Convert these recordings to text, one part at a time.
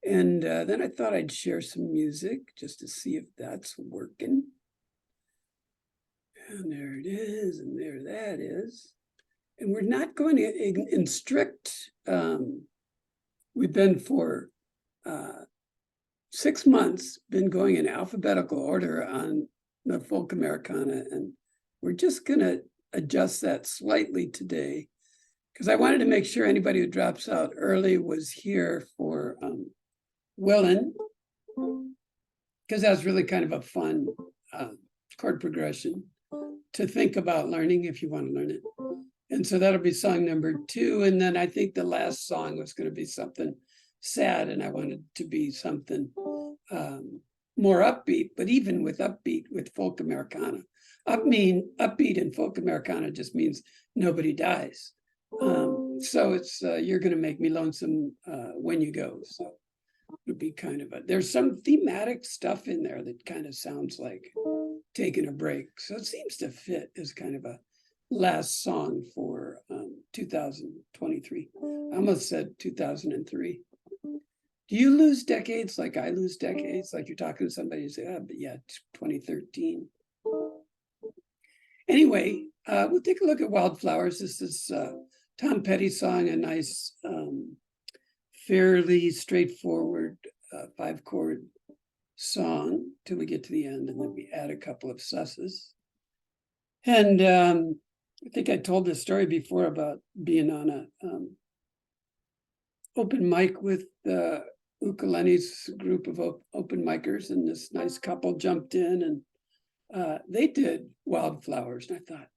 And then I thought I'd share some music just to see if that's working. And there it is, and there that is. And we're not going to in strict, we've been for 6 months, been going in alphabetical order on the folk Americana, and we're just going to adjust that slightly today because I wanted to make sure anybody who drops out early was here for Willin, because that's really kind of a fun chord progression to think about learning if you want to learn it. And so that'll be song number 2. And then I think the last song was going to be something sad, and I wanted to be something more upbeat, but even with upbeat with folk Americana. Upbeat in folk Americana just means nobody dies. So it's You're Gonna Make Me Lonesome When You Go. So it'll be kind of there's some thematic stuff in there that kind of sounds like taking a break. So it seems to fit as kind of a last song for 2023. I almost said 2003. Do you lose decades like I lose decades? Like you're talking to somebody and say, but yeah, 2013. Anyway, we'll take a look at Wildflowers. This is Tom Petty's song, a nice, fairly straightforward 5-chord song till we get to the end, and then we add a couple of susses. And I think I told this story before about being on a open mic with the Ukulele's group of open micers, and this nice couple jumped in and they did Wildflowers. And I thought,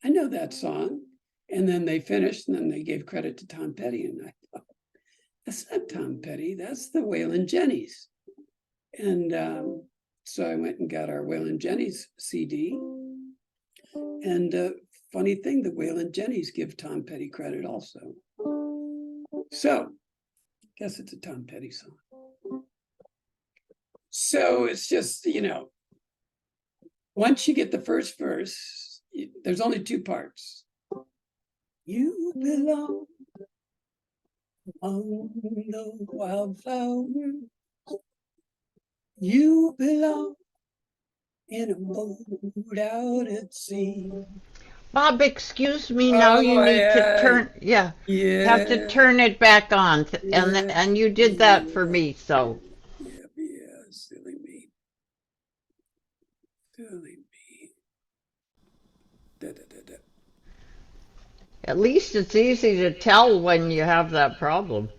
I know that song. And then they finished, and then they gave credit to Tom Petty. And I thought, that's not Tom Petty, that's the Waylon Jennings. And so I went and got our Waylon Jennings CD. And funny thing, the Waylon Jennings give Tom Petty credit also. So I guess it's a Tom Petty song. So it's just, once you get the first verse, there's only 2 parts. You belong among the wildflowers. You belong in a boat out at sea. Bob, excuse me, now you need to turn, Yeah. have to turn it back on, and you did that for me, so. Yeah, silly me. Da, da, da, da. At least it's easy to tell when you have that problem.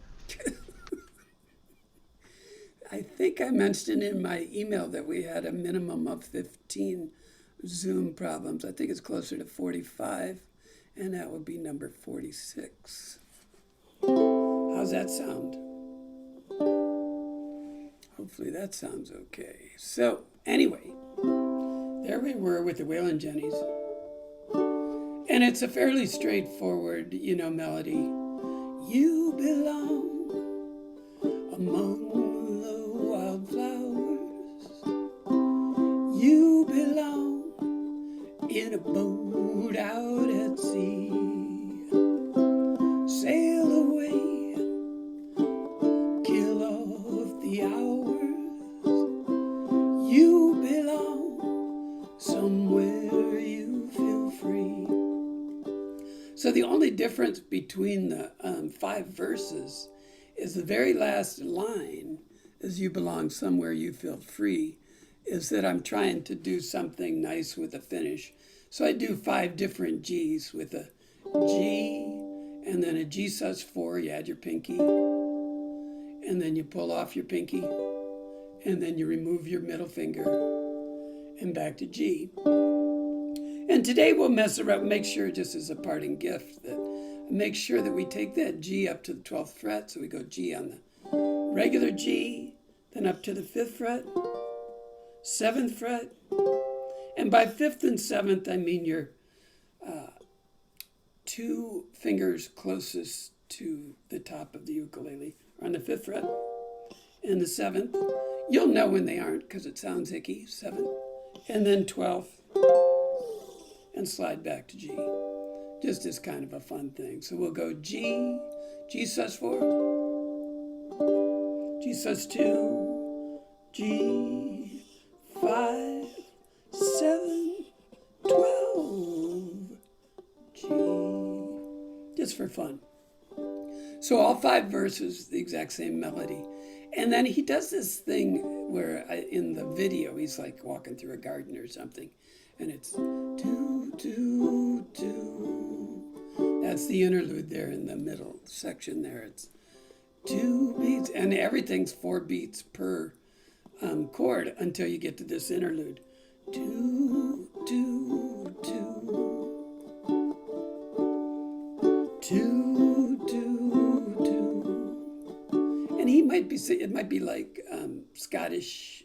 I think I mentioned in my email that we had a minimum of 15 Zoom problems. I think it's closer to 45, and that would be number 46. How's that sound? Hopefully that sounds okay. So anyway, there we were with the Waylon Jennings. And it's a fairly straightforward, melody. You belong among the wildflowers. You belong in a boat out at sea. Sail away, kill off the hours. You belong somewhere you feel free. So the only difference between the 5 verses is the very last line, is you belong somewhere you feel free, is that I'm trying to do something nice with a finish. So I do 5 different G's with a G, and then a G sus4, you add your pinky, and then you pull off your pinky, and then you remove your middle finger, and back to G. And today we'll mess around, make sure, just as a parting gift, that make sure that we take that G up to the 12th fret. So we go G on the regular G, then up to the 5th fret, 7th fret. And by 5th and 7th, I mean your 2 fingers closest to the top of the ukulele are on the 5th fret and the 7th. You'll know when they aren't because it sounds icky, 7th. And then 12th. And slide back to G, just as kind of a fun thing. So we'll go G, G sus4, G sus2, G, 5, 7, 12, G, just for fun. So all 5 verses, the exact same melody. And then he does this thing where in the video, he's like walking through a garden or something. And it's 2, 2, 2. That's the interlude there in the middle section there. It's 2 beats, and everything's 4 beats per chord until you get to this interlude. 2, 2, 2. 2, 2, 2. And he might be, it might be like Scottish,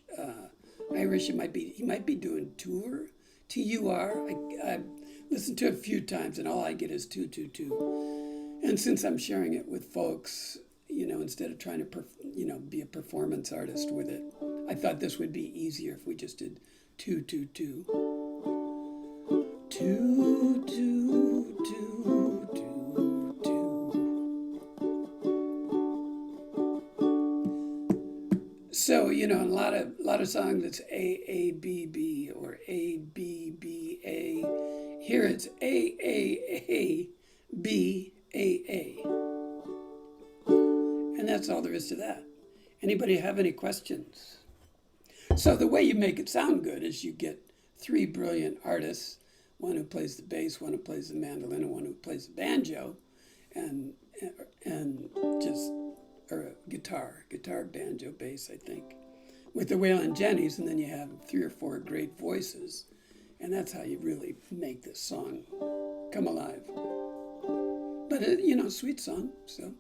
Irish. He might be doing tour, T-U-R. I've listened to it a few times, and all I get is 2, 2, 2. And since I'm sharing it with folks, instead of trying to, be a performance artist with it, I thought this would be easier if we just did 2, 2, 2. 2, 2, 2, 2, 2. So, in a lot of songs, it's A, A, B, B, or A, B, B, A. Here it's A, A, A, B, A, A. And that's all there is to that. Anybody have any questions? So the way you make it sound good is you get 3 brilliant artists, one who plays the bass, one who plays the mandolin, and one who plays the banjo, and or guitar, banjo, bass, I think, with the Waylon Jennings, and then you have 3 or 4 great voices, and that's how you really make this song come alive. But sweet song, so,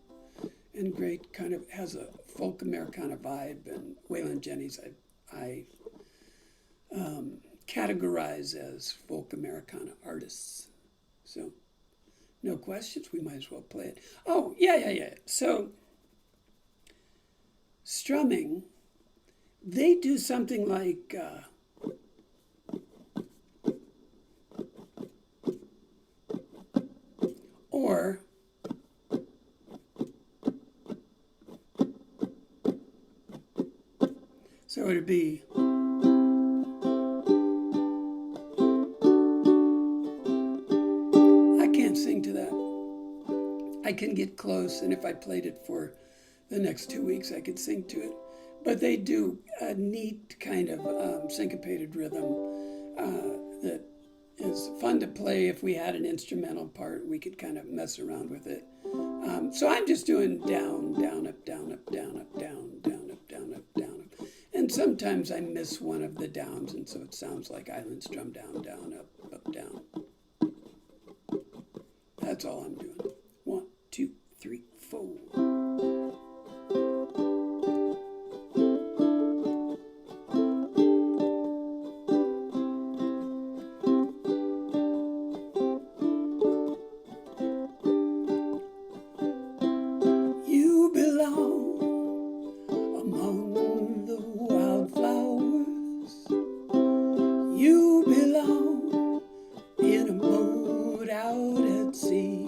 and great, kind of has a folk Americana vibe, and Waylon Jennings I categorize as folk Americana artists. So, no questions, we might as well play it. Oh, yeah. So, strumming, they do something like or so it'd be I can't sing to that. I can get close, and if I played it for the next 2 weeks, I could sing to it. But they do a neat kind of syncopated rhythm that is fun to play. If we had an instrumental part, we could kind of mess around with it. So I'm just doing down, down, up, down, up, down, up, down, down, up, down, up, down, up. And sometimes I miss one of the downs, and so it sounds like island strum, down, down, up, down. That's all I'm doing. 1, 2, 3, 4. You belong among the wildflowers. You belong in a boat out at sea.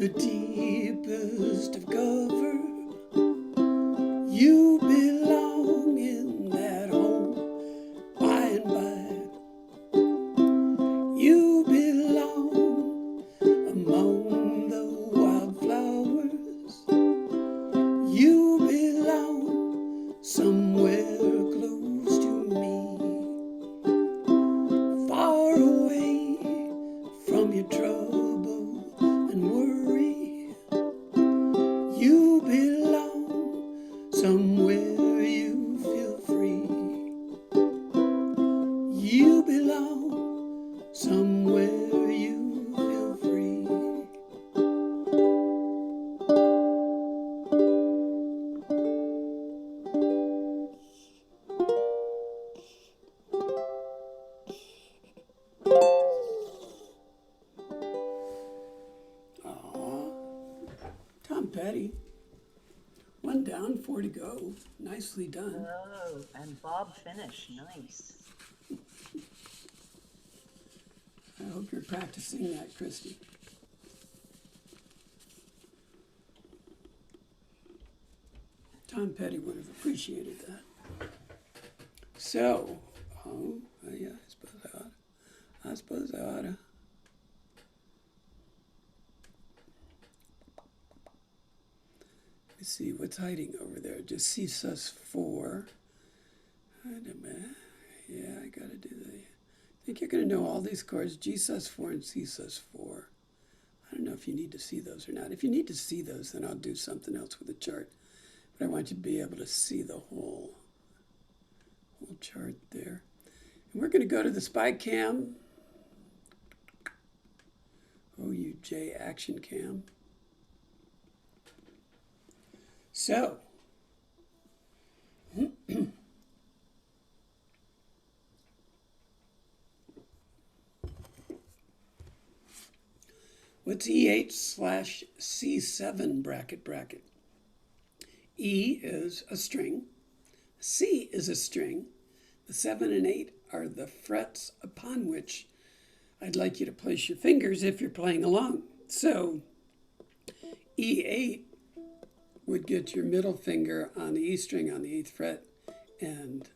the deepest of cover. You belong in that home by and by. You belong among the wildflowers. You belong somewhere close to me, far away from your trouble and worry. You belong somewhere you feel free. You belong somewhere you feel free. Tom Petty. 1 down, 4 to go. Nicely done. Oh, and Bob finish. Nice. I hope you're practicing that, Christy. Tom Petty would have appreciated that. So, yeah, I suppose I oughta. Let's see what's hiding over there. Just C sus4. Wait a minute. Yeah, I gotta do that. I think you're gonna know all these chords, G sus4 and C sus4. I don't know if you need to see those or not. If you need to see those, then I'll do something else with the chart. But I want you to be able to see the whole chart there. And we're gonna go to the spy cam. OUJ action cam. So, what's E8/C7 bracket? E is a string, C is a string, the 7 and 8 are the frets upon which I'd like you to place your fingers if you're playing along. So, E8 would get your middle finger on the E string on the 8th fret, and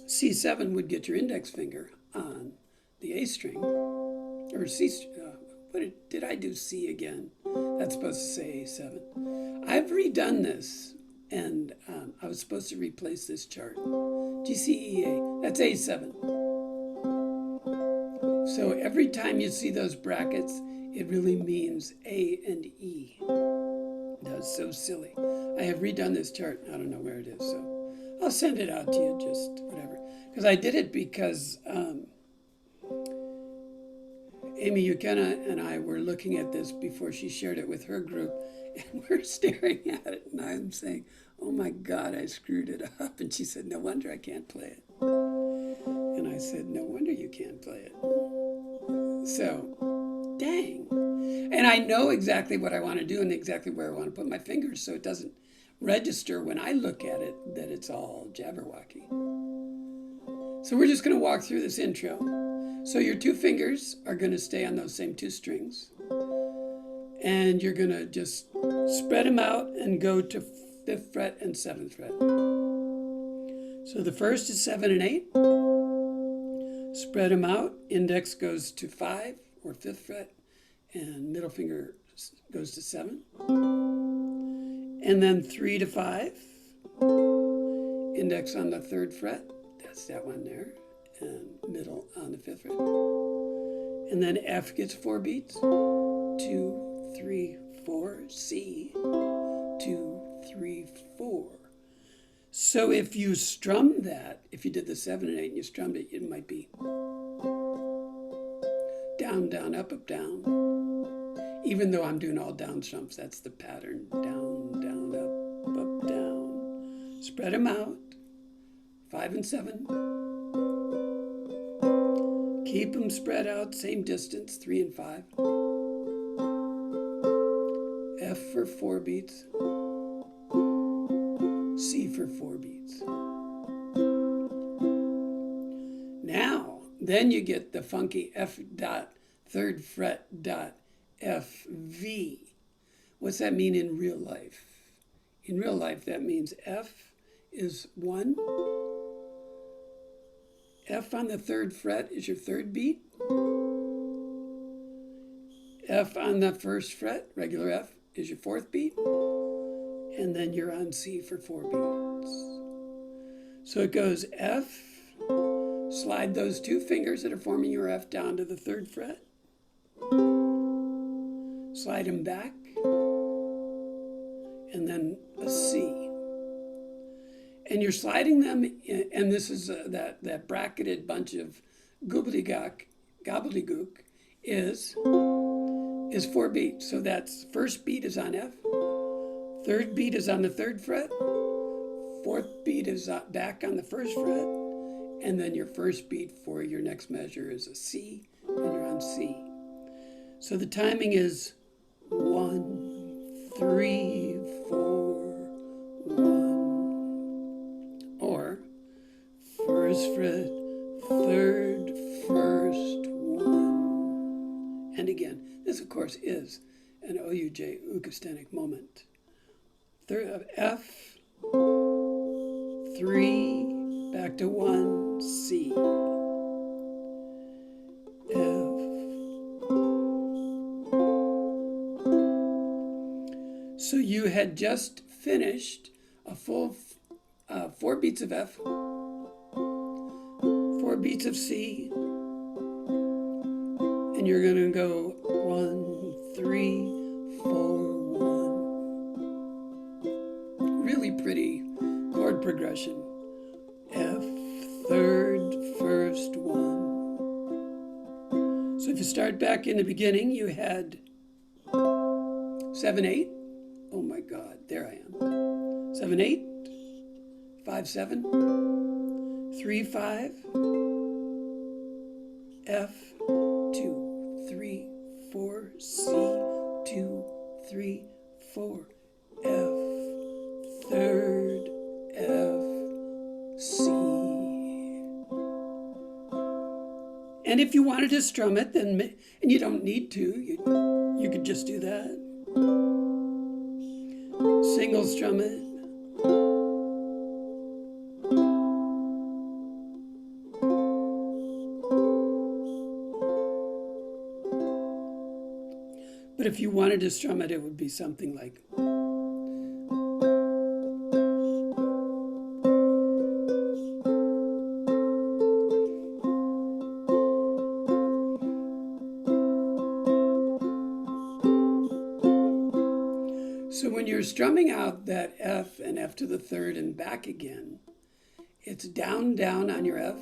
C7 would get your index finger on the A string, or C. Did I do C again? That's supposed to say A7. I've redone this, and I was supposed to replace this chart. GCEA, that's A7. So every time you see those brackets, it really means A and E. That's so silly. I have redone this chart. I don't know where it is, so I'll send it out to you, just whatever. Because I did it because Amy Ukena and I were looking at this before she shared it with her group, and we're staring at it, and I'm saying, oh my God, I screwed it up. And she said, no wonder I can't play it. And I said, no wonder you can't play it. So, dang. And I know exactly what I want to do and exactly where I want to put my fingers, so it doesn't register when I look at it that it's all jabberwocky. So we're just going to walk through this intro. So your 2 fingers are going to stay on those same 2 strings. And you're going to just spread them out and go to 5th fret and 7th fret. So the first is 7 and 8. Spread them out. Index goes to 5 or 5th fret, and middle finger goes to 7. And then 3 to 5. Index on the 3rd fret. That's that one there. And middle on the 5th fret. And then F gets 4 beats. 2, 3, 4. C. 2, 3, 4. So if you strum that, if you did the 7 and 8 and you strummed it, it might be down, down, up, up, down. Even though I'm doing all down strums, that's the pattern. Down, down, up, down. Spread them out. 5 and 7. Keep them spread out, same distance, 3 and 5. F for 4 beats. C for 4 beats. Now, then you get the funky F dot 3rd fret dot F, V. What's that mean in real life? In real life, that means F is 1. F on the 3rd fret is your 3rd beat. F on the 1st fret, regular F, is your 4th beat. And then you're on C for 4 beats. So it goes F, slide those 2 fingers that are forming your F down to the 3rd fret. Slide them back. And then a C. And you're sliding them, and this is that bracketed bunch of gobbledygook is 4 beats. So that's 1st beat is on F, 3rd beat is on the 3rd fret, 4th beat is back on the 1st fret, and then your 1st beat for your next measure is a C, and you're on C. So the timing is 1, 3, 4, 1. Or 1st fret, 3rd, 1st, 1. And again, this of course is an OUJ acoustic moment. F, 3, back to 1, C. F. So you had just finished a full 4 beats of F, 4 beats of C, and you're going to go 1, 3, 4, 1. Really pretty chord progression. F, 3rd, 1st, 1. So if you start back in the beginning, you had 7, 8. Oh my God, there I am. 7, 8. 5, 7, 3, 5, F, 2, 3, 4, C, 2, 3, 4, F, 3rd, F, C. And if you wanted to strum it, then, and you don't need to, you could just do that. Single strum it. But if you wanted to strum it, it would be something like. So when you're strumming out that F and F to the 3rd and back again, it's down, down on your F.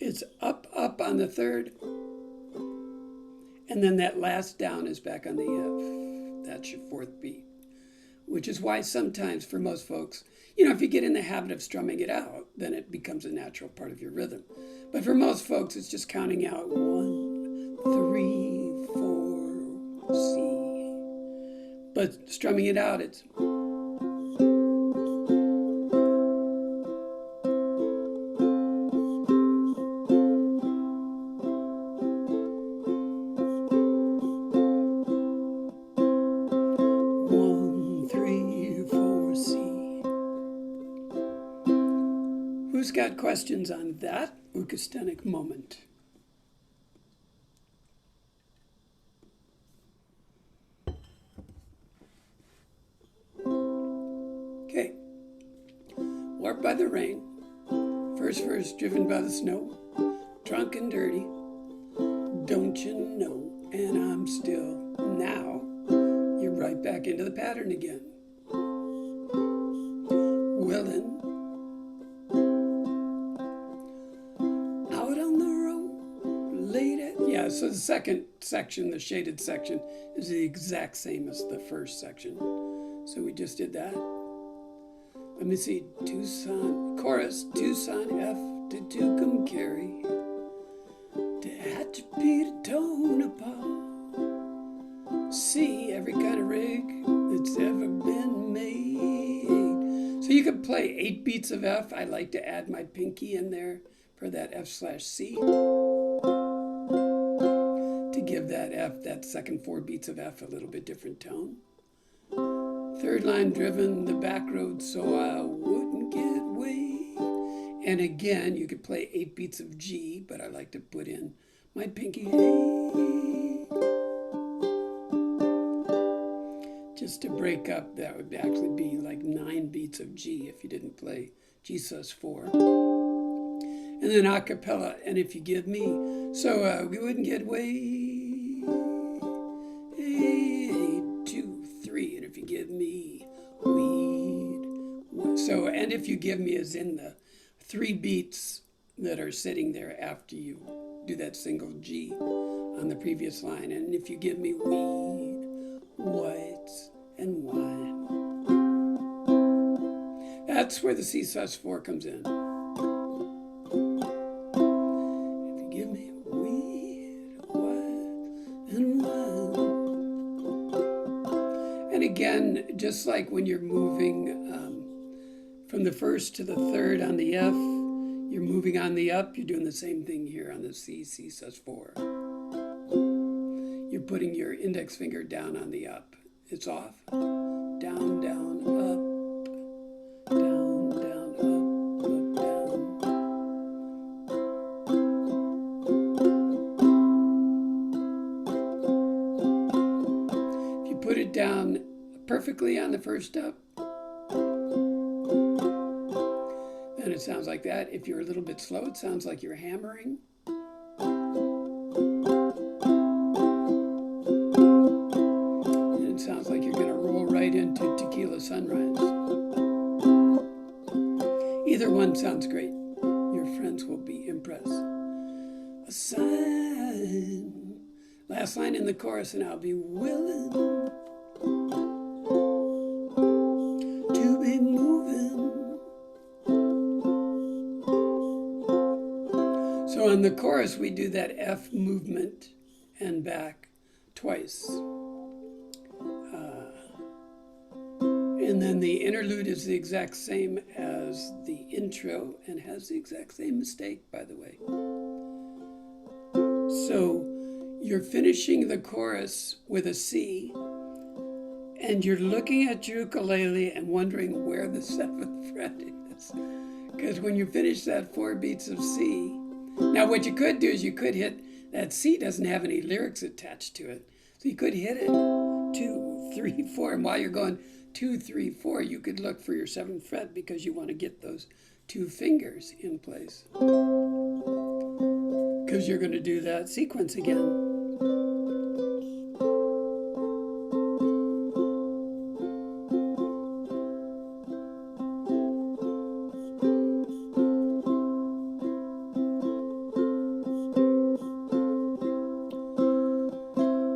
It's up, up on the 3rd. And then that last down is back on the F. That's your 4th beat. Which is why sometimes for most folks, if you get in the habit of strumming it out, then it becomes a natural part of your rhythm. But for most folks, it's just counting out 1, 3, 4, C. But strumming it out, it's. 1, 3, 4, C. Who's got questions on that acoustic moment? Okay. Warped by the rain. First verse, driven by the snow. Drunk and dirty. Don't you know? And I'm still. Now, you're right back into the pattern again. Willin. Out on the road, late at. Yeah, so the second section, the shaded section, is the exact same as the first section. So we just did that. Let me see. Tucson, chorus, Tucson F to Tucumcari. To Hatchapeta, Tonopah. C, every kind of rig that's ever been made. So you could play 8 beats of F. I like to add my pinky in there for that F/C. that second 4 beats of F a little bit different tone. Third line, driven the back road so I wouldn't get weighed. And again, you could play 8 beats of G, but I like to put in my pinky A. Just to break up, that would actually be like 9 beats of G if you didn't play G sus4. And then a cappella, and if you give me, so we wouldn't get weighed. 8, 2, 3, and if you give me weed. So, and if you give me is in the 3 beats that are sitting there after you do that single G on the previous line. And if you give me weed, whites, and wine. That's where the C sus4 comes in. If you give me weed, wine, and wine. And again, just like when you're moving from the first to the third on the F, you're moving on the up, you're doing the same thing here on the C sus4. You're putting your index finger down on the up. It's off. Down, down, up. Down, down, up, down. If you put it down perfectly on the first up, then it sounds like that. If you're a little bit slow, it sounds like you're hammering. And it sounds like you're going to roll right into Tequila Sunrise. Either one sounds great. Your friends will be impressed. A sign. Last line in the chorus, and I'll be willing to be moving. So in the chorus, we do that F movement and back twice. And then the interlude is the exact same as the intro and has the exact same mistake, by the way. So you're finishing the chorus with a C, and you're looking at your ukulele and wondering where the 7th fret is. Because when you finish that 4 beats of C, now what you could do is you could hit, that C doesn't have any lyrics attached to it. So you could hit it 2, 3, 4, and while you're going 2, 3, 4, you could look for your 7th fret because you want to get those 2 fingers in place. Because you're going to do that sequence again.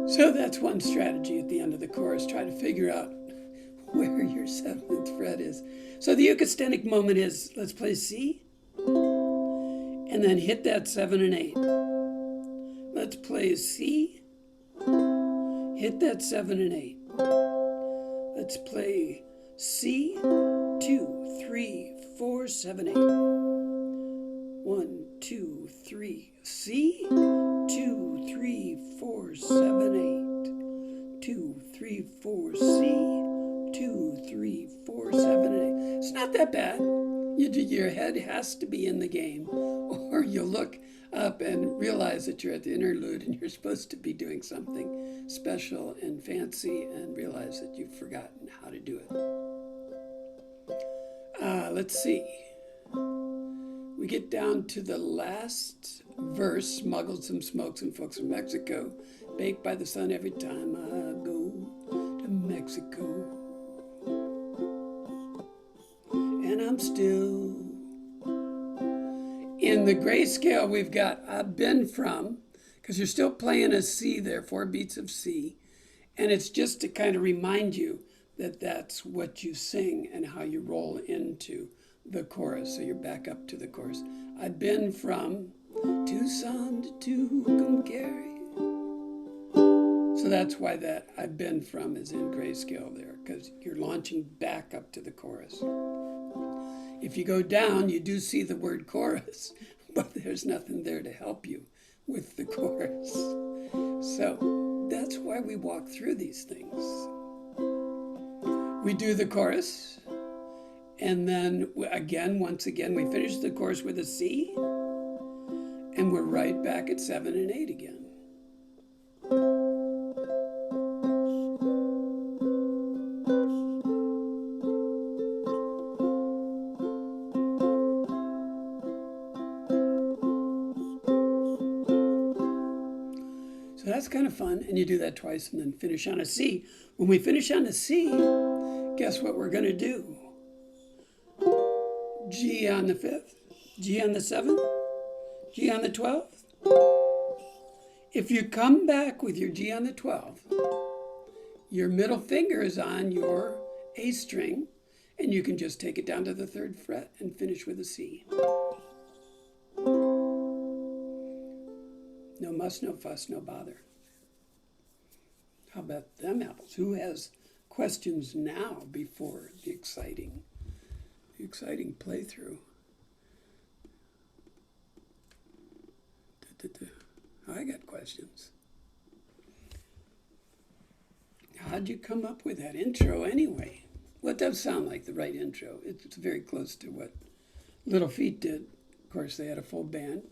So that's one strategy at the end of the chorus, try to figure out where your 7th fret is. So the euchastenic moment is, let's play C, and then hit that 7 and 8. Let's play C, hit that 7 and 8. Let's play C, 2, 3, 4, 7, 8. 1, 2, 3, C, 2, 3, 4, 7, 8. 2, 3, 4, C, 2, 3, 4, 7, and 8. It's not that bad. Your head has to be in the game, or you'll look up and realize that you're at the interlude and you're supposed to be doing something special and fancy and realize that you've forgotten how to do it. Let's see. We get down to the last verse, smuggled some smokes and folks from Mexico, baked by the sun every time I go to Mexico. And I'm still. In the grayscale, we've got I've been from, because you're still playing a C there, 4 beats of C. And it's just to kind of remind you that that's what you sing and how you roll into the chorus. So you're back up to the chorus. I've been from Tucson to Tucumcari. So that's why that I've been from is in grayscale there, because you're launching back up to the chorus. If you go down, you do see the word chorus, but there's nothing there to help you with the chorus. So that's why we walk through these things. We do the chorus, and then once again, we finish the chorus with a C, and we're right back at 7 and 8 again. So that's kind of fun, and you do that twice and then finish on a C. When we finish on a C, guess what we're going to do? G on the 5th, G on the 7th, G on the 12th. If you come back with your G on the 12th, your middle finger is on your A string, and you can just take it down to the 3rd fret and finish with a C. No muss, no fuss, no bother. How about them apples? Who has questions now before the exciting playthrough? I got questions. How'd you come up with that intro anyway? Well, it does sound like the right intro. It's very close to what Little Feat did. Of course, they had a full band,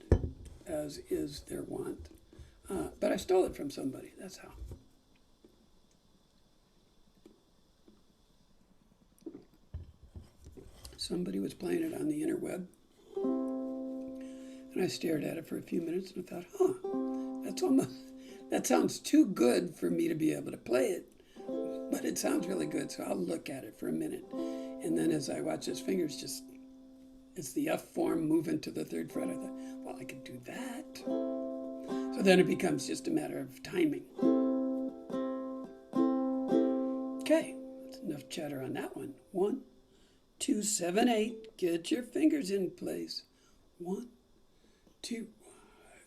as is their wont. But I stole it from somebody. That's how. Somebody was playing it on the interweb. And I stared at it for a few minutes and I thought, that sounds too good for me to be able to play it. But it sounds really good, so I'll look at it for a minute. And then as I watch his fingers it's the F form moving to the 3rd fret. I thought, well, I could do that. So then it becomes just a matter of timing. Okay, that's enough chatter on that one. 1, 2, 7, 8. Get your fingers in place. 1, 2,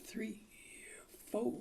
3, 4.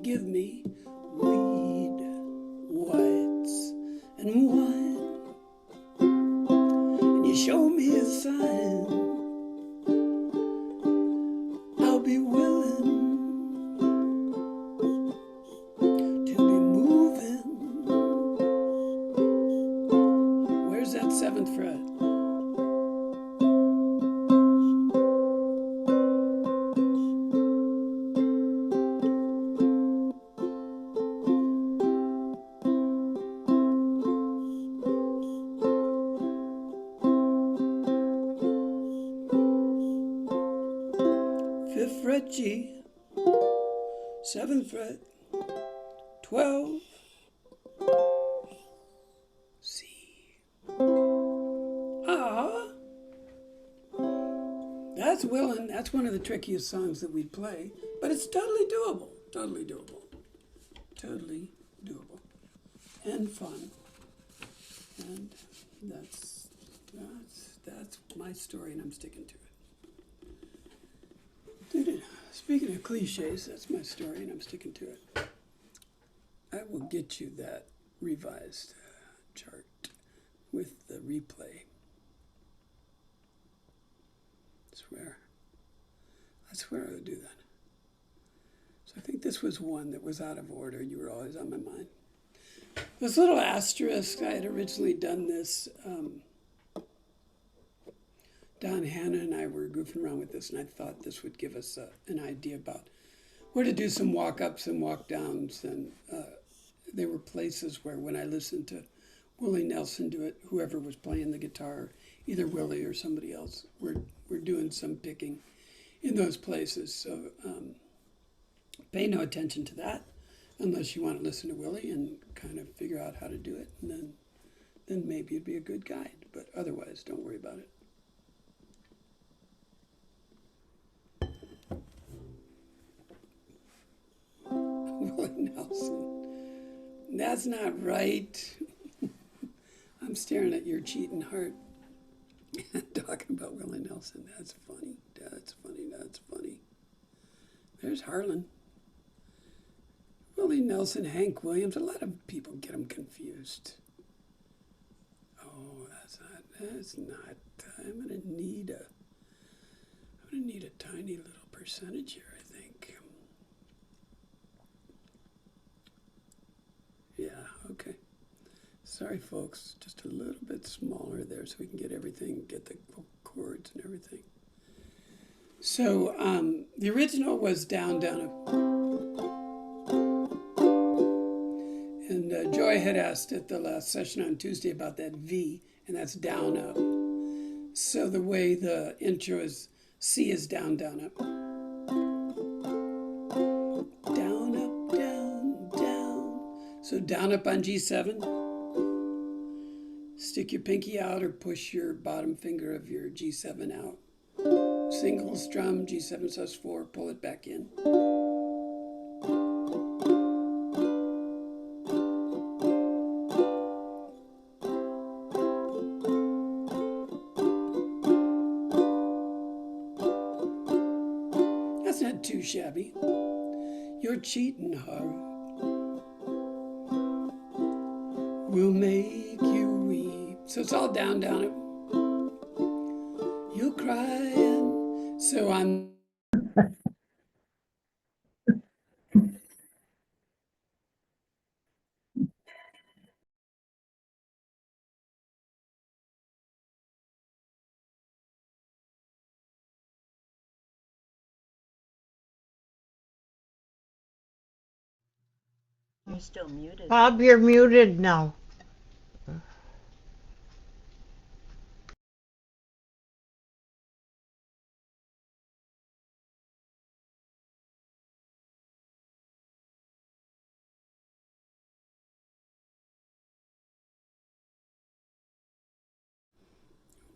Give me fret G, 7th fret, 12, C. Ah, that's Willin. That's one of the trickiest songs that we play, but it's totally doable. Totally doable. Totally doable. And fun. And that's my story, and I'm sticking to it. Speaking of cliches, that's my story, and I'm sticking to it. I will get you that revised chart with the replay. I swear I would do that. So I think this was one that was out of order. You were always on my mind. This little asterisk, I had originally done this. Don, Hannah, and I were goofing around with this, and I thought this would give us an idea about where to do some walk-ups and walk-downs. And there were places where when I listened to Willie Nelson do it, whoever was playing the guitar, either Willie or somebody else, were doing some picking in those places. So pay no attention to that unless you want to listen to Willie and kind of figure out how to do it. And then maybe it'd be a good guide. But otherwise, don't worry about it. Willie Nelson. That's not right. I'm staring at your cheating heart. Talking about Willie Nelson. That's funny. That's funny. That's funny. There's Harlan. Willie Nelson, Hank Williams. A lot of people get them confused. Oh, that's not. I'm gonna need a tiny little percentage here, I think. Yeah, okay. Sorry, folks, just a little bit smaller there so we can get everything, get the chords and everything. So the original was down, down, up. And Joy had asked at the last session on Tuesday about that V, and that's down, up. So the way the intro is, C is down, down, up. Down, up, down, down. So down, up on G7. Stick your pinky out or push your bottom finger of your G7 out. Single strum, G7 sus4, pull it back in. That's not too shabby. Your cheating heart will make you weep. So it's all down, down, up. You'll cry and so I'm. You're still muted. Bob, you're muted now.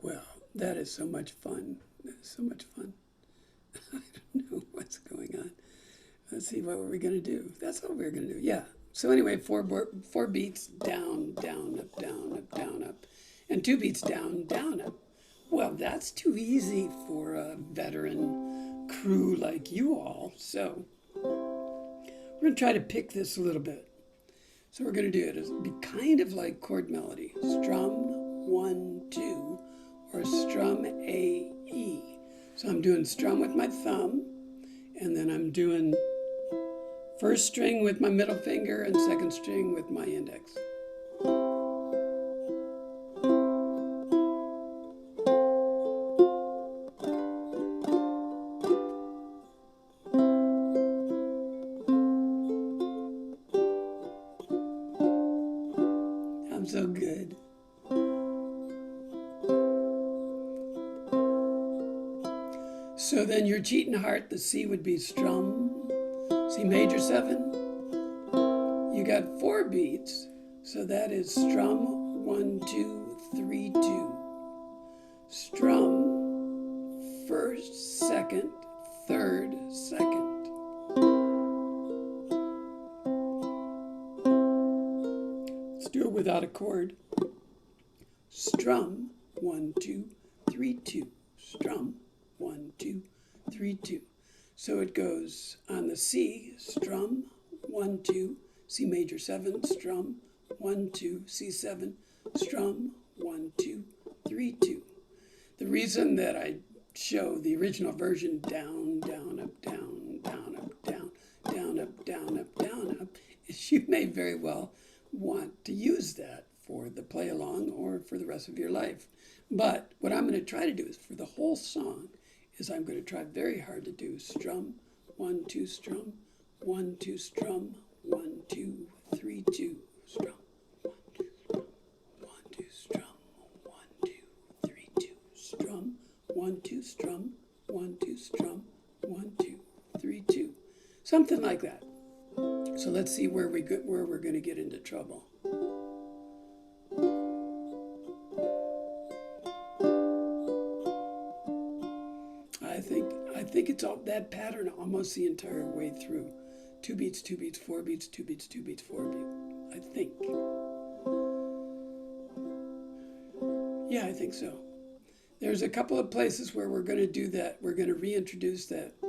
Well, that is so much fun. That is so much fun. I don't know what's going on. Let's see, what were we going to do? That's all we were going to do. Yeah. So anyway, four beats, down, down, up, down, up, down, up. And 2 beats, down, down, up. Well, that's too easy for a veteran crew like you all. So we're going to try to pick this a little bit. So we're going to do it. It'll be kind of like chord melody. Strum 1, 2, or strum A, E. So I'm doing strum with my thumb, and then I'm doing first string with my middle finger and second string with my index. I'm so good. So So then your cheating heart, the C would be strum, C major 7. You got 4 beats, so that is strum 1, 2, 3, 2. Strum, first, second, third, second. Let's do it without a chord. Strum 1, 2, 3, 2. Strum 1, 2, 3, 2. So it goes on the C, strum 1, 2, C major 7, strum 1, 2, C7, strum 1, 2, 3, 2. The reason that I show the original version down, down, up, down, down, up, down, down, up, down, up, down, up, is you may very well want to use that for the play along or for the rest of your life. But what I'm going to try to do is for the whole song is I'm going to try very hard to do strum, 1, 2, strum, 1, 2, strum, 1, 2, 3, 2, strum, 1, 2, strum, 1, 2, 3, 2, strum, 1, 2, strum, 1, 2, strum, 1, 2, 3, 2. Something like that. So let's see where we're going to get into trouble. I think it's all that pattern almost the entire way through. 2 beats, 2 beats, 4 beats, 2 beats, 2 beats, 4 beats. I think. Yeah, I think so. There's a couple of places where we're going to do that. We're going to reintroduce that.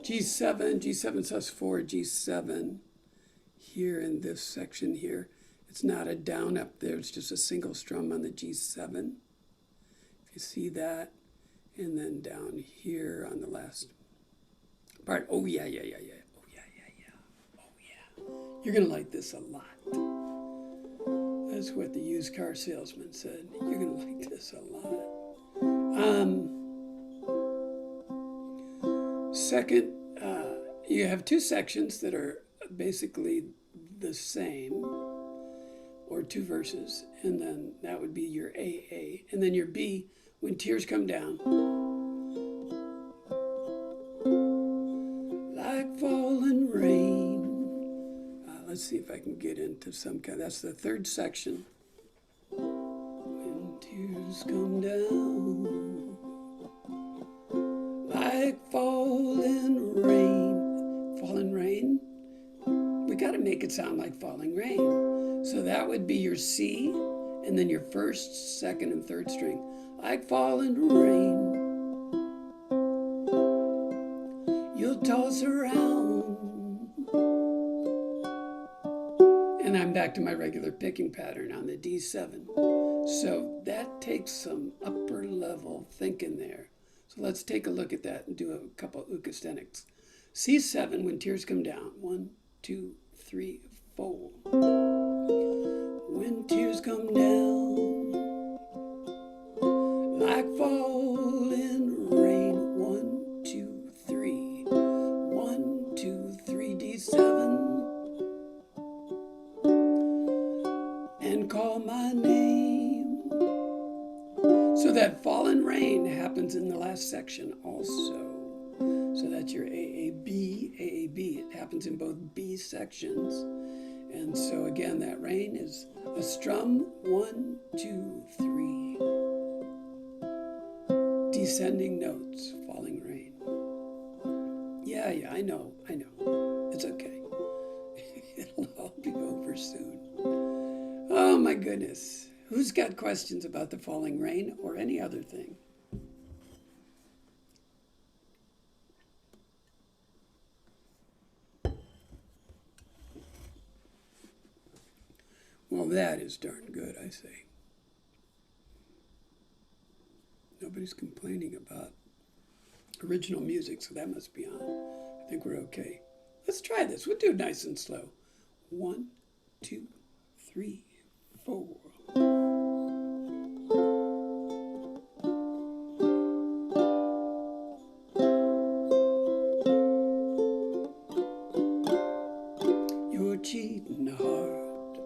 G7, G7 sus4, G7 here in this section here. It's not a down up there. It's just a single strum on the G7. If you see that. And then down here on the last part. Oh, yeah, yeah, yeah, yeah. Oh, yeah, yeah, yeah. Oh, yeah. You're going to like this a lot. That's what the used car salesman said. You're going to like this a lot. Second, you have 2 sections that are basically the same, or 2 verses, and then that would be your AA. And then your B, when tears come down. Like falling rain. Let's see if I can get into some kind. That's the 3rd section. When tears come down. Like falling rain. Falling rain? We got to make it sound like falling rain. So that would be your C, and then your 1st, 2nd, and 3rd string. Like falling rain, you'll toss around. And I'm back to my regular picking pattern on the D7. So that takes some upper level thinking there. So let's take a look at that and do a couple ukastenics. C7, when tears come down. 1, 2, 3, 4. When tears come down. Like falling rain, 1, 2, 3, 1, 2, 3, D7, and call my name. So that falling rain happens in the last section also. So that's your AAB, AAB. It happens in both B sections. And so again, that rain is a strum, 1, 2, 3. Descending notes, falling rain. Yeah, I know. It's okay. It'll all be over soon. Oh my goodness. Who's got questions about the falling rain or any other thing? Well, that is darn good, I say. Nobody's complaining about original music, so that must be on. I think we're okay. Let's try this. We'll do it nice and slow. 1, 2, 3, 4. Your cheating heart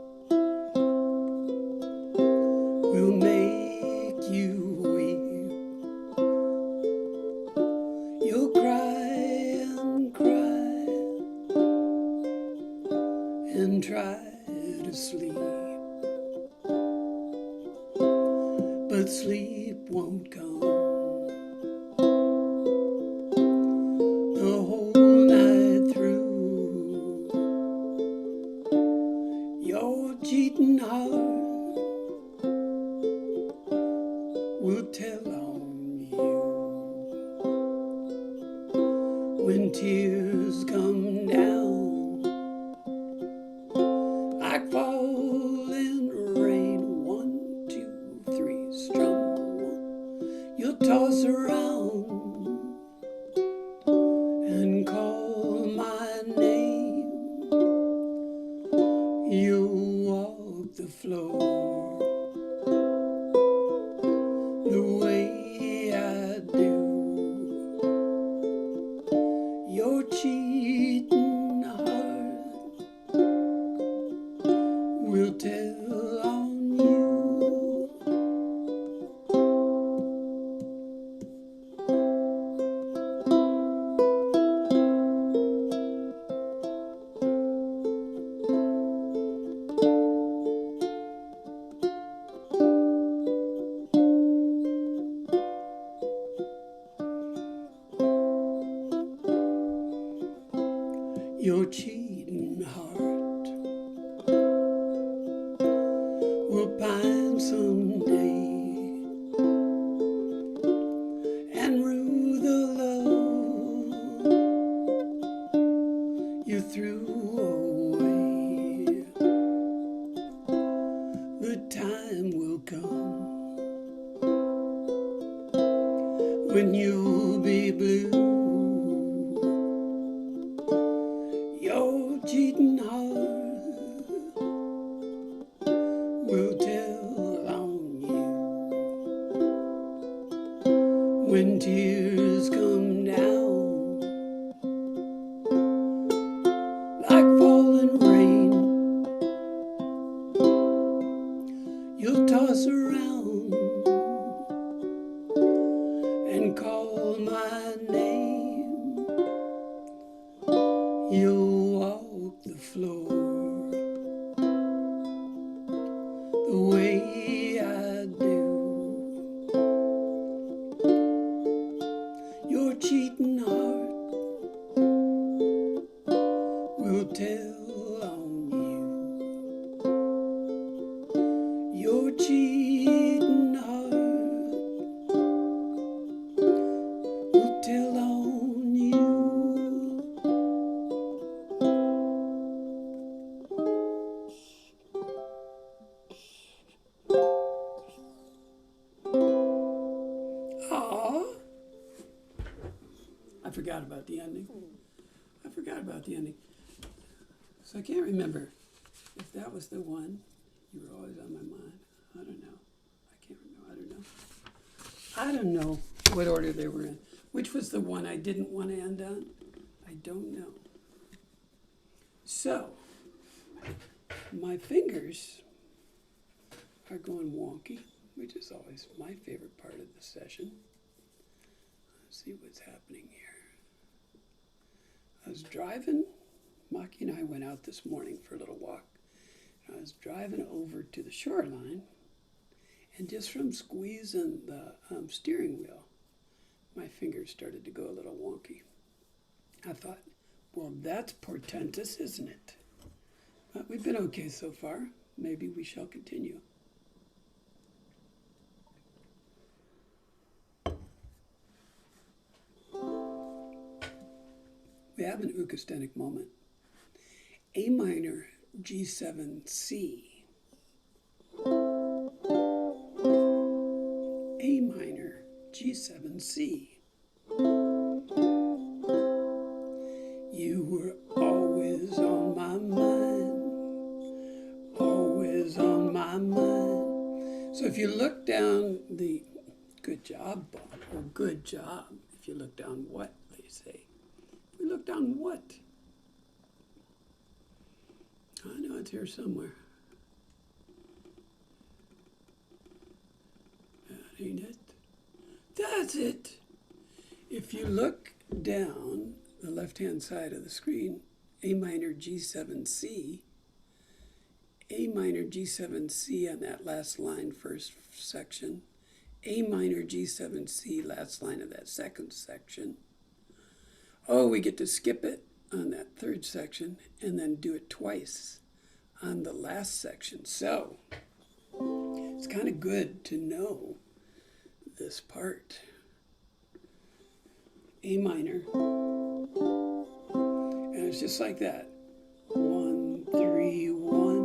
will make you weep. You'll cry and cry and try to sleep, but sleep won't come the whole night through. Your cheating heart will tell on you when tears come down like falling rain. 1, 2, 3, strum one. You'll toss around and call my name. You'll walk the floor the way I do. Your cheating heart will tell on you. Your cheating heart will pine someday and rue the love you threw away. The time will come when you'll be blue. Your cheating heart will tell on you when tears come down like falling rain. You'll toss around and call my name. You'll walk the floor the way I do. Your cheating heart will tell on you. Your cheating heart will tell on you. Aw, I forgot about the ending. So I can't remember if that was the one. You were always on my mind. I don't know. I can't remember. I don't know what order they were in. Which was the one I didn't want to end on? I don't know. So, my fingers are going wonky, which is always my favorite part of the session. Let's see what's happening here. I was driving. Maki and I went out this morning for a little walk. I was driving over to the shoreline, and just from squeezing the steering wheel, my fingers started to go a little wonky. I thought, well, that's portentous, isn't it? But we've been okay so far. Maybe we shall continue. We have an acoustic moment. A minor, G7, C. A minor, G7, C. You were always on my mind, always on my mind. So if you look down the, good job, Bob, or good job, if you look down what, they say. If we look down what? I know it's here somewhere. That ain't it. That's it. If you look down the left-hand side of the screen, A minor G7C, A minor G7C on that last line, first section, A minor G7C, last line of that second section. Oh, we get to skip it on that third section and then do it twice on the last section. So it's kind of good to know this part. A minor, and it's just like that. 1, 3, 1.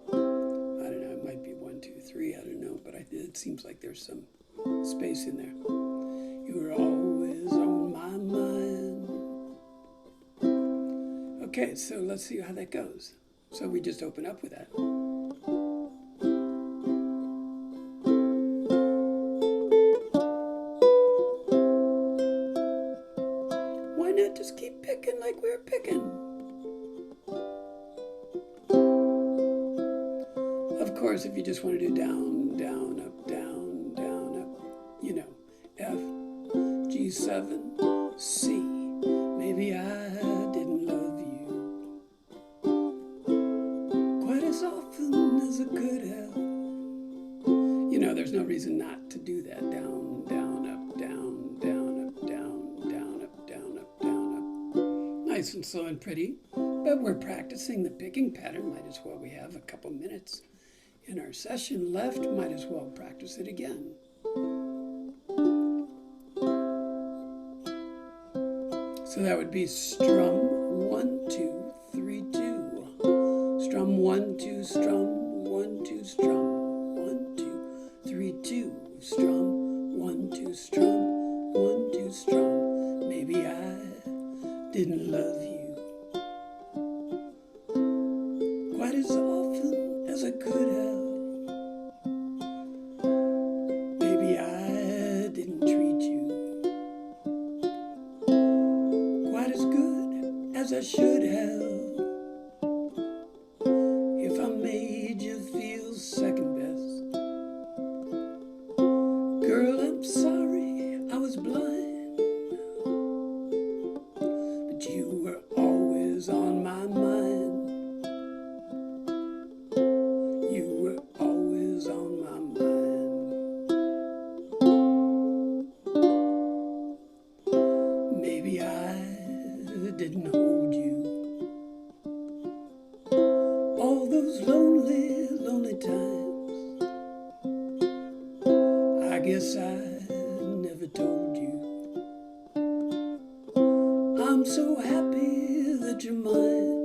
I don't know, it might be 1, 2, 3, I don't know, but it seems like there's some space in there. You're always on my mind. Okay, so let's see how that goes. So we just open up with that. Why not just keep picking like we're picking? Of course, if you just want to do down, down, up, down, down, up, you know, F, G7, C. Maybe I didn't love you quite as often as I could have. You know, there's no reason not to do that. Down, down, up, down, down, up, down, down, up, down, up, down, up. Nice and slow and pretty. But we're practicing the picking pattern. Might as well, we have a couple minutes in our session left. Might as well practice it again. So that would be strum 1, 2, 3, 2. Strum 1, 2, strum 1, 2, strum 1, 2, 3, 2. Strum 1, 2, strum 1, 2, strum. Maybe I didn't love you quite as often as I could have. Maybe I didn't treat you quite as good as I should have. If I made you feel second best, girl, I'm sorry I was blind, but you were always on my mind. You were always on my mind. Maybe I didn't hold you all those lonely, lonely times. I guess I never told you I'm so happy that you're mine.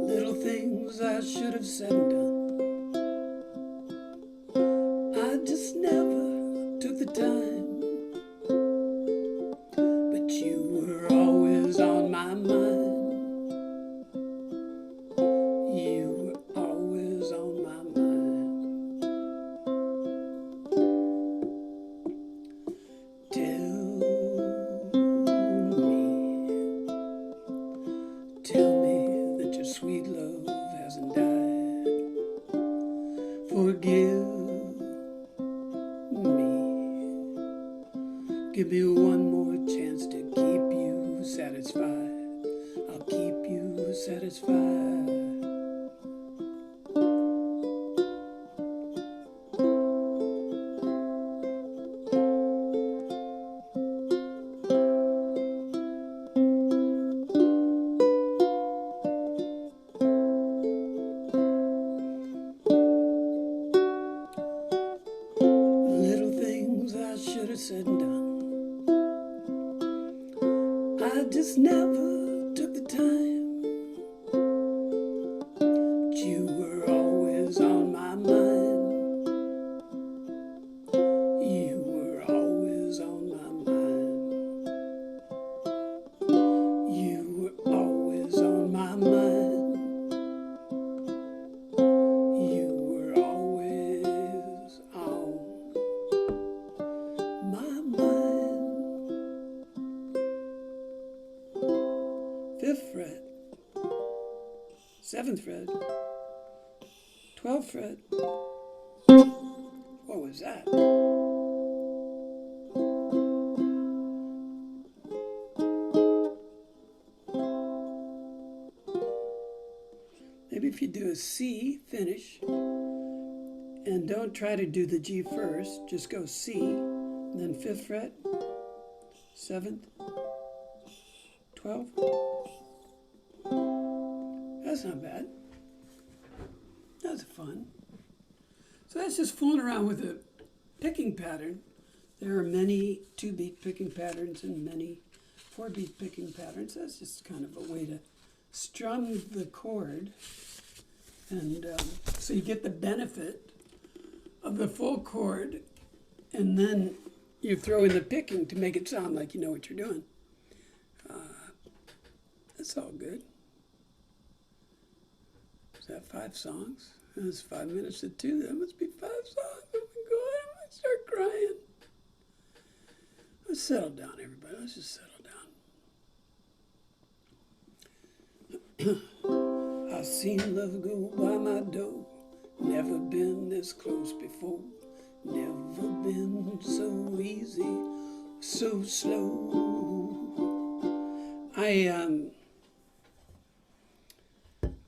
Little things I should have said and done, I just never took the time. But you were always on my mind. You were always on my mind. Tell me that your sweet love hasn't died. Forgive me. Give me one more chance to keep you satisfied. I'll keep you satisfied. Little things I should have said and done, I just never took the time. But you were always on my mind. You were always on my mind. You were always on my mind. You were always on my mind. 5th fret, 7th fret, 12th fret. What was that? if you do a C, finish, and don't try to do the G first, just go C, then 5th fret, 7th, 12th. That's not bad. That's fun. So that's just fooling around with a picking pattern. There are many 2-beat picking patterns and many 4-beat picking patterns. That's just kind of a way to strum the chord. And so you get the benefit of the full chord, and then you throw in the picking to make it sound like you know what you're doing. That's all good. Is that 5 songs? That's 5 minutes to 2. That must be 5 songs. Oh my God, I might start crying. Let's settle down, everybody. Let's just settle down. I've seen love go by my door. Never been this close before. Never been so easy, so slow.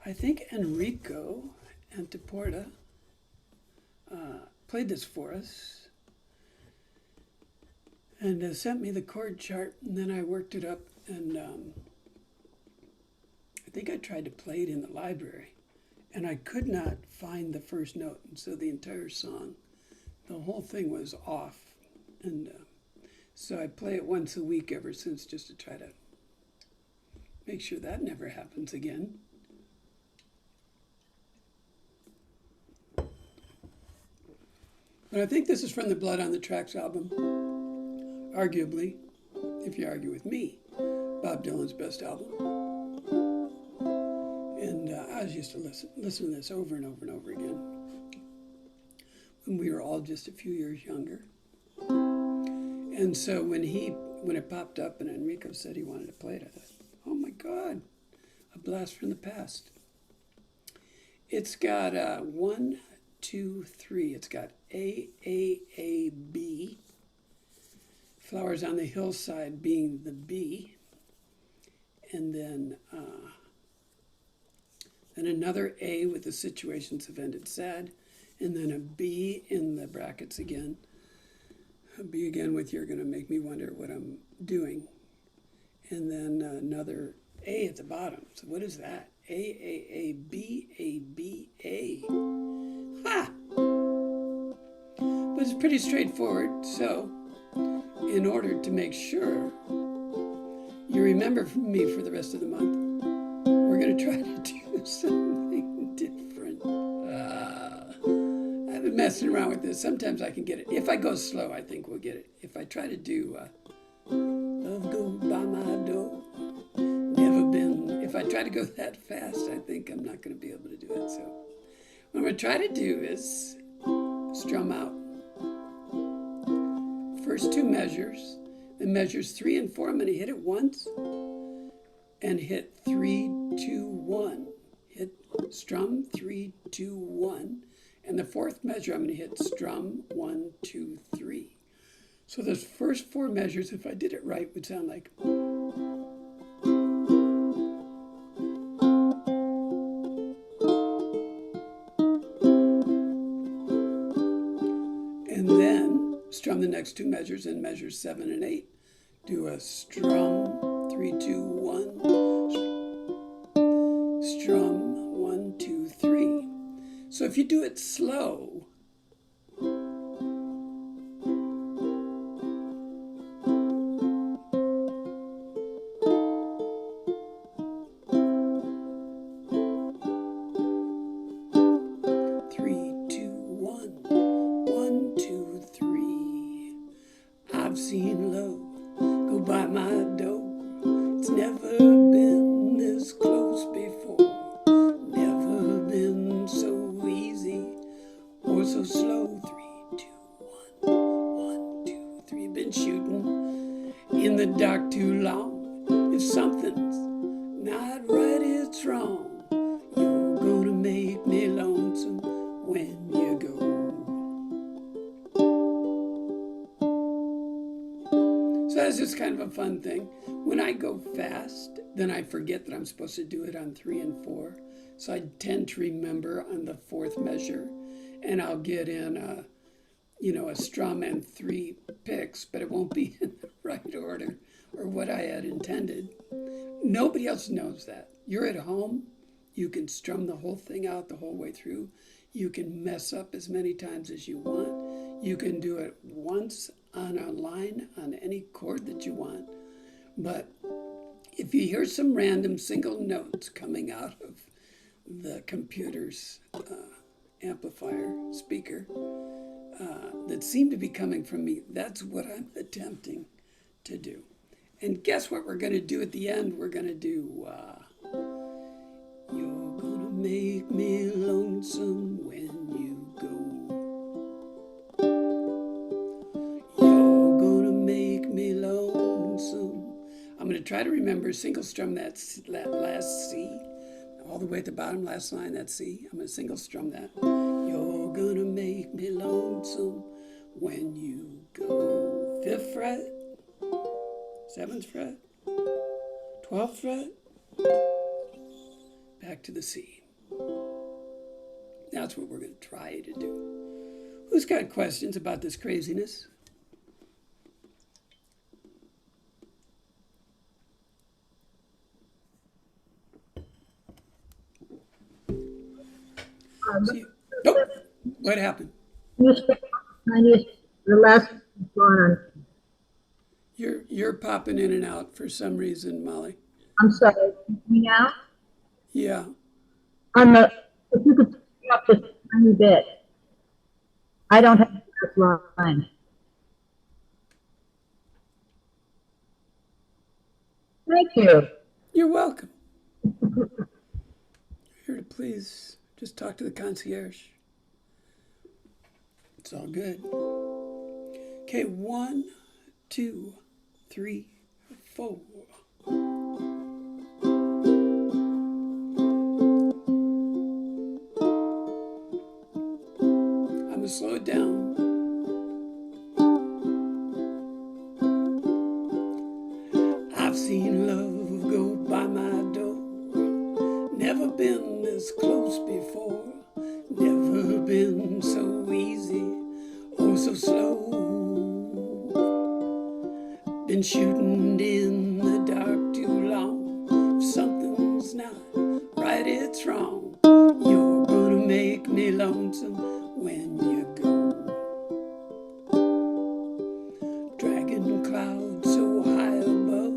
I think Enrico Antiporta played this for us and sent me the chord chart, and then I worked it up, and I think I tried to play it in the library, and I could not find the first note, and so the entire song, the whole thing was off, and so I play it once a week ever since, just to try to make sure that never happens again. But I think this is from the Blood on the Tracks album. Arguably, if you argue with me, Bob Dylan's best album. And I was used to listen to this over and over and over again when we were all just a few years younger. And so when it popped up and Enrico said he wanted to play it, I thought, oh my God, a blast from the past. It's got 1, 2, 3. It's got A, B. Flowers on the Hillside being the B. And then another A with the situations have ended sad. And then a B in the brackets again. A B again with you're going to make me wonder what I'm doing. And then another A at the bottom. So what is that? A, B, A. Ha! But it's pretty straightforward. So, in order to make sure you remember me for the rest of the month, we're going to try to do something different. I've been messing around with this. Sometimes I can get it. If I go slow, I think we'll get it. If I try to do Love Go By My Door, Never Been. If I try to go that fast, I think I'm not going to be able to do it. So what I'm going to try to do is strum out. First 2 measures. Then measures 3 and 4, I'm going to hit it once and hit 3, 2, 1. Hit strum 3, 2, 1. And the 4th measure, I'm going to hit strum 1, 2, 3. So those first 4 measures, if I did it right, would sound like. And then strum the next 2 measures, and measures 7 and 8. Do a strum 3, 2, 1. Strum 1, 2, 3. So if you do it slow, I've seen love go by my door. It's never been this close before. Never been so easy or so slow. 3, 2, 1, 1, 2, 3. Been shooting in the dark too long. If something's not right, it's wrong. You're gonna make me lonesome when you go. So that's just kind of a fun thing. When I go fast, then I forget that I'm supposed to do it on 3 and 4. So I tend to remember on the fourth measure, and I'll get in a strum and 3 picks, but it won't be in the right order or what I had intended. Nobody else knows that. You're at home, you can strum the whole thing out the whole way through. You can mess up as many times as you want. You can do it once on a line on any chord that you want. But if you hear some random single notes coming out of the computer's amplifier speaker that seem to be coming from me, that's what I'm attempting to do. And guess what we're going to do at the end? We're going to do You're gonna make me lonesome when you go. You're gonna make me lonesome. I'm gonna try to remember single strum that last C, all the way at the bottom, last line, that C. I'm gonna single strum that. You're gonna make me lonesome when you go. 5th fret, 7th fret, 12th fret, back to the C. That's what we're going to try to do. Who's got questions about this craziness? Nope. What happened? The last one. You're popping in and out for some reason, Molly. I'm sorry. Me now? Yeah. If you could speak up just a tiny bit. I don't have the last line. Thank you. You're welcome. Here to please just talk to the concierge. It's all good. Okay, 1, 2, 3, 4. I'm gonna slow it down. I've seen love go by my door. Never been this close before. Never been so easy or so slow. Been shooting in the dark too long. If something's not right, it's wrong. You're gonna make me lonesome when you go. Dragging clouds so high above.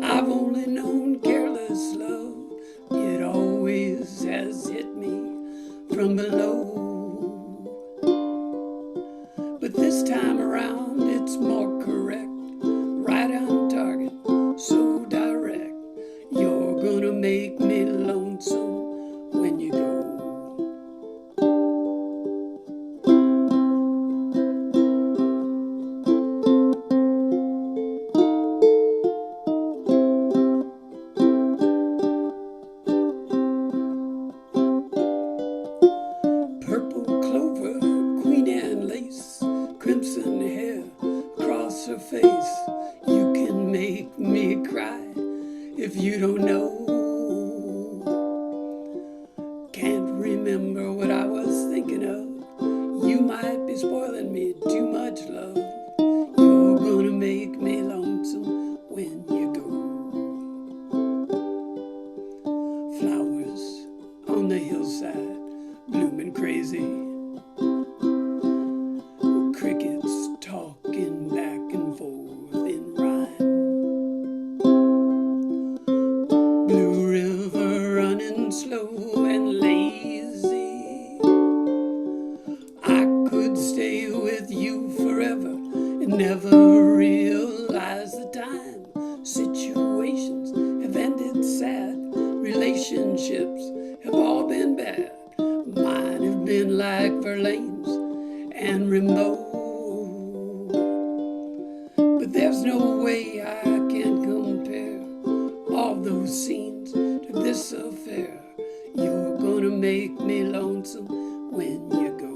I've only known careless love. It always has hit me from below. But this time around it's more correct. Right on target, so direct. You're gonna make me lonesome when you go. Purple clover, Queen Anne lace, crimson hair across her face. You can make me cry if you don't know. Can't remember what I was thinking of. You might be spoiling me too much, love. You're gonna make me lonesome when you go. Flowers on the hillside, blooming crazy. Crickets talking back and forth in rhyme. Blue river running slow and lazy. I could stay with you forever and never realize the time. Situations have ended sad. Relationships have all been bad. Mine have been like Verlaine's and remote. But there's no way I can compare all those scenes to this affair. You're gonna make me lonesome when you go.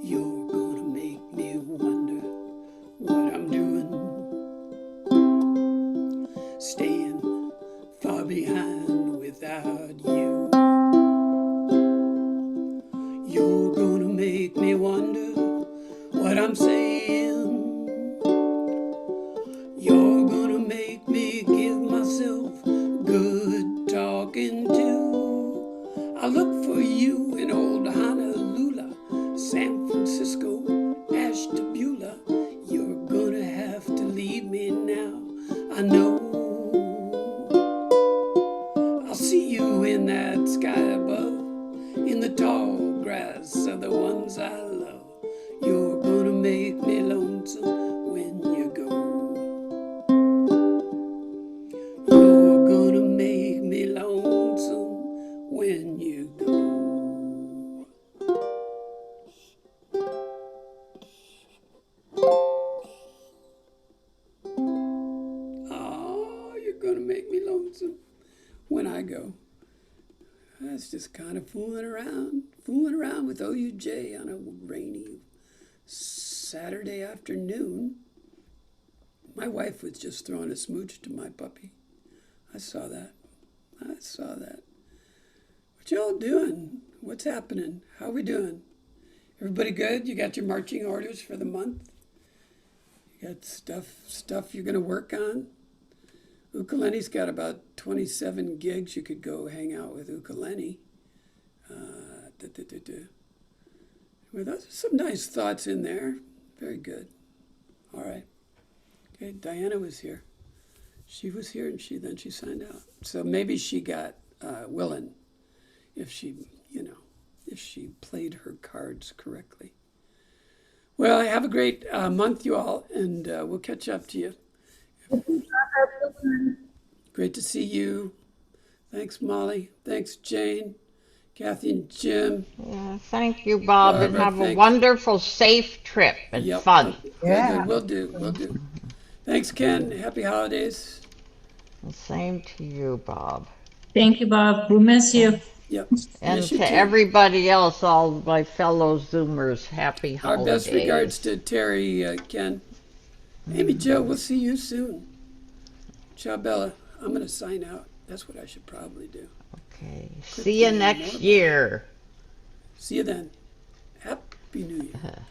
You're gonna make me wonder what I'm doing. Staying far behind. what I'm saying. You're gonna make me give myself good talking to. I look for you in old Honolulu, San Francisco, Ashtabula. You're gonna have to leave me now, I know. I'll see you in that sky above, in the tall grass of the ones I love. You're gonna make me lonesome when you go. You're gonna make me lonesome when you go. Oh, you're gonna make me lonesome when I go. That's just kind of fooling around with OUJ on a rainy Saturday afternoon. My wife was just throwing a smooch to my puppy. I saw that. What y'all doing? What's happening? How we doing? Everybody good? You got your marching orders for the month? You got stuff you're gonna work on? Ukulele's got about 27 gigs. You could go hang out with Ukulele. Well, those are some nice thoughts in there. Very good. All right. Okay, Diana was here. She was here and then she signed out. So maybe she got Willin if she played her cards correctly. Well, have a great month, you all, and we'll catch up to you. Great to see you. Thanks, Molly. Thanks, Jane, Kathy, and Jim. Yeah, thank you, Bob, and Barbara, have a thanks. wonderful, safe trip and Yep. fun. Good. Will do. Thanks, Ken. Happy holidays. And same to you, Bob. Thank you, Bob. We miss you. Yep. And Miss you to too. everybody else, all my fellow Zoomers, happy Our holidays. best regards to Terry, Ken. Amy Jo, we'll see you soon. Ciao, Bella. I'm going to sign out. That's what I should probably do. Okay. See you next year. See you then. Happy New Year.